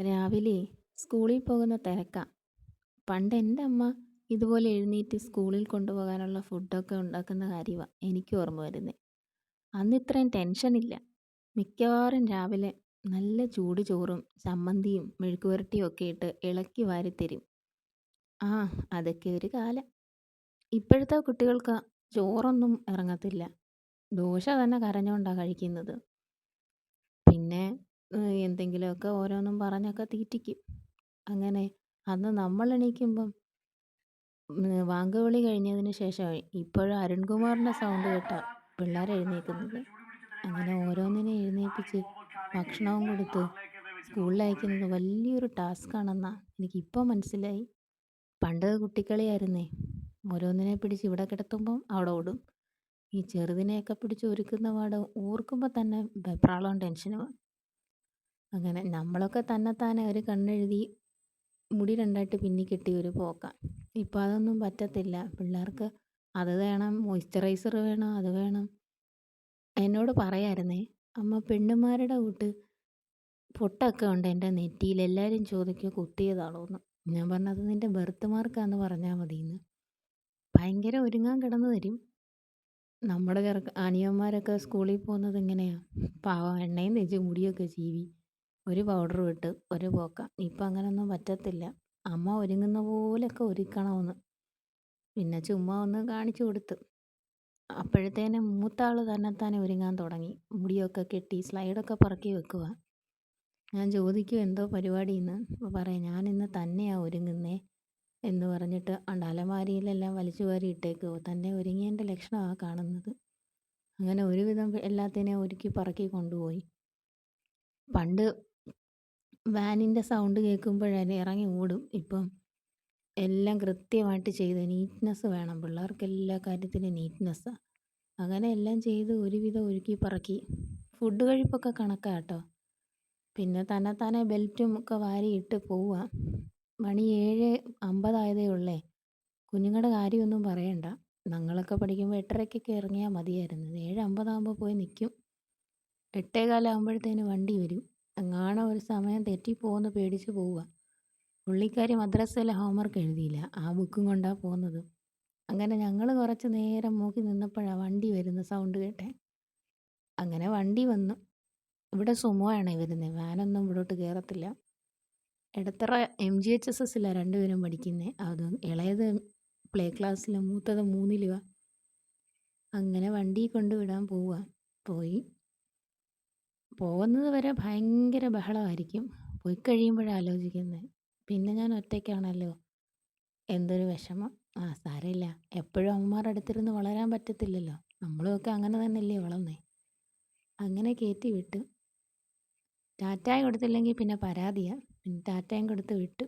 രാവിലെ സ്കൂളിൽ പോകുന്ന തിരക്കാ. പണ്ട് എൻ്റെ അമ്മ ഇതുപോലെ എഴുന്നേറ്റ് സ്കൂളിൽ കൊണ്ടുപോകാനുള്ള ഫുഡൊക്കെ ഉണ്ടാക്കുന്ന കാര്യമാണ് എനിക്ക് ഓർമ്മ വരുന്നത്. അന്ന് ഇത്രയും ടെൻഷനില്ല. മിക്കവാറും രാവിലെ നല്ല ചൂട് ചോറും ചമ്മന്തിയും മെഴുക്കുവരട്ടിയും ഒക്കെ ഇട്ട് ഇളക്കി വാരിത്തരും. ആ, അതൊക്കെ ഒരു കാലം. ഇപ്പോഴത്തെ കുട്ടികൾക്ക് ചോറൊന്നും ഇറങ്ങത്തില്ല. ദോശ തന്നെ കരഞ്ഞുകൊണ്ടാണ് കഴിക്കുന്നത്. പിന്നെ എന്തെങ്കിലുമൊക്കെ ഓരോന്നും പറഞ്ഞൊക്കെ തീറ്റിക്കും. അങ്ങനെ അന്ന് നമ്മൾ എണീക്കുമ്പം വാങ്ക് വിളി കഴിഞ്ഞതിന് ശേഷം ഇപ്പോഴും അരുൺകുമാറിൻ്റെ സൗണ്ട് കേട്ടാ പിള്ളേർ എഴുന്നേൽക്കുന്നത്. അങ്ങനെ ഓരോന്നിനെ എഴുന്നേൽപ്പിച്ച് ഭക്ഷണവും കൊടുത്ത് സ്കൂളിൽ അയക്കുന്നത് വലിയൊരു ടാസ്ക്കാണെന്നാണ് എനിക്കിപ്പോൾ മനസ്സിലായി. പണ്ട് കുട്ടിക്കളിയായിരുന്നേ. ഓരോന്നിനെ പിടിച്ച് ഇവിടെ കിടത്തുമ്പം അവിടെ ഓടും. ഈ ചെറുതിനെയൊക്കെ പിടിച്ച് ഒരുക്കുന്ന പാട് ഓർക്കുമ്പോൾ തന്നെ വെപ്രാളവും ടെൻഷനുമാണ്. അങ്ങനെ നമ്മളൊക്കെ തന്നെത്താനെ ഒരു കണ്ണെഴുതി മുടി രണ്ടായിട്ട് പിന്നി കെട്ടി ഒരു പോക്കാം. ഇപ്പം അതൊന്നും പറ്റത്തില്ല. പിള്ളേർക്ക് അത് വേണം, മോയ്സ്ചറൈസർ വേണം, അത് വേണം. എന്നോട് പറയായിരുന്നേ, അമ്മ പെണ്ണുമാരുടെ കൂട്ട് പൊട്ടൊക്കെ ഉണ്ട് എൻ്റെ നെറ്റിയിൽ, എല്ലാവരും ചോദിക്കുക കുത്തിയതാണോ എന്ന്. ഞാൻ പറഞ്ഞത് നിൻ്റെ ബർത്ത് മാർക്കാന്ന് പറഞ്ഞാൽ മതിയെന്ന്. ഭയങ്കര ഒരുങ്ങാൻ കിടന്നു തരും. നമ്മുടെ അനിയന്മാരൊക്കെ സ്കൂളിൽ പോകുന്നത് എങ്ങനെയാണ്? പാവം എണ്ണയും തേച്ച് മുടിയൊക്കെ ചീവി ഒരു പൗഡർ ഇട്ട് ഒരു പോക്ക. ഇപ്പം അങ്ങനൊന്നും പറ്റത്തില്ല. അമ്മ ഒരുങ്ങുന്ന പോലെയൊക്കെ ഒരുക്കണമെന്ന്. പിന്നെ ചുമ്മാ ഒന്ന് കാണിച്ചു കൊടുത്ത്. അപ്പോഴത്തേനും മൂത്താൾ തന്നെത്താനെ ഒരുങ്ങാൻ തുടങ്ങി. മുടിയൊക്കെ കെട്ടി സ്ലൈഡൊക്കെ പറക്കി വെക്കുക. ഞാൻ ചോദിക്കും എന്തോ പരിപാടിയെന്ന്. അപ്പോൾ പറയാം ഞാനിന്ന് തന്നെയാണ് ഒരുങ്ങുന്നേ എന്ന് പറഞ്ഞിട്ട് അലമാരിയിലെല്ലാം വലിച്ചു വാരി ഇട്ടേക്കുമോ. തന്നെ ഒരുങ്ങിയതിൻ്റെ ലക്ഷണമാണ് കാണുന്നത്. അങ്ങനെ ഒരുവിധം എല്ലാത്തിനെയും ഒരുക്കി പറക്കി കൊണ്ടുപോയി. പണ്ട് വാനിൻ്റെ സൗണ്ട് കേൾക്കുമ്പോഴേ ഇറങ്ങി ഓടും. ഇപ്പം എല്ലാം കൃത്യമായിട്ട് ചെയ്ത് നീറ്റ്നെസ് വേണം. പിള്ളേർക്ക് എല്ലാ കാര്യത്തിനും നീറ്റ്നെസ്സാണ്. അങ്ങനെ എല്ലാം ചെയ്ത് ഒരുവിധം ഒരുക്കി പറക്കി. ഫുഡ് കഴിപ്പൊക്കെ കണക്കാണ് കേട്ടോ. പിന്നെ തന്നെത്താനെ ബെൽറ്റും ഒക്കെ വാരിയിട്ട് പോവുക. മണി 7:50 ഉള്ളേ. കുഞ്ഞുങ്ങളുടെ കാര്യമൊന്നും പറയണ്ട. ഞങ്ങളൊക്കെ പഠിക്കുമ്പോൾ 8:30 ഇറങ്ങിയാൽ മതിയായിരുന്നു. 7:50 പോയി നിൽക്കും. 8:15 വണ്ടി വരും. എങ്ങാനും ഒരു സമയം തെറ്റിപ്പോകുമെന്ന് പേടിച്ച് പോവുക. പുള്ളിക്കാരി മദ്രസയിലെ ഹോംവർക്ക് എഴുതിയില്ല, ആ ബുക്കും കൊണ്ടാണ് പോകുന്നത്. അങ്ങനെ ഞങ്ങൾ കുറച്ച് നേരം നോക്കി നിന്നപ്പോഴാണ് വണ്ടി വരുന്ന സൗണ്ട് കേട്ടേ. അങ്ങനെ വണ്ടി വന്നു. ഇവിടെ സുമോയാണേ വരുന്നത്. വാനൊന്നും ഇവിടോട്ട് കയറത്തില്ല. ഇടത്തറ MGHSSലാണ് രണ്ടുപേരും പഠിക്കുന്നത്. അത് ഇളയത് പ്ലേ ക്ലാസ്സിലും മൂത്തത് 3-ലുമാണ്. അങ്ങനെ വണ്ടി കൊണ്ടുവിടാൻ പോവുക. പോയി പോകുന്നത് വരെ ഭയങ്കര ബഹളമായിരിക്കും. പോയി കഴിയുമ്പോഴാണ് ആലോചിക്കുന്നത്, പിന്നെ ഞാൻ ഒറ്റയ്ക്കാണല്ലോ, എന്തൊരു വിഷമം. സാരമില്ല, എപ്പോഴും അമ്മമാരുടെ അടുത്തിരുന്ന് വളരാൻ പറ്റത്തില്ലല്ലോ. നമ്മളുമൊക്കെ അങ്ങനെ തന്നെയല്ലേ വളർന്നേ. അങ്ങനെ കയറ്റി വിട്ടു. ടാറ്റായും കൊടുത്തില്ലെങ്കിൽ പിന്നെ പരാതിയാണ്. പിന്നെ ടാറ്റായും കൊടുത്ത് വിട്ടു.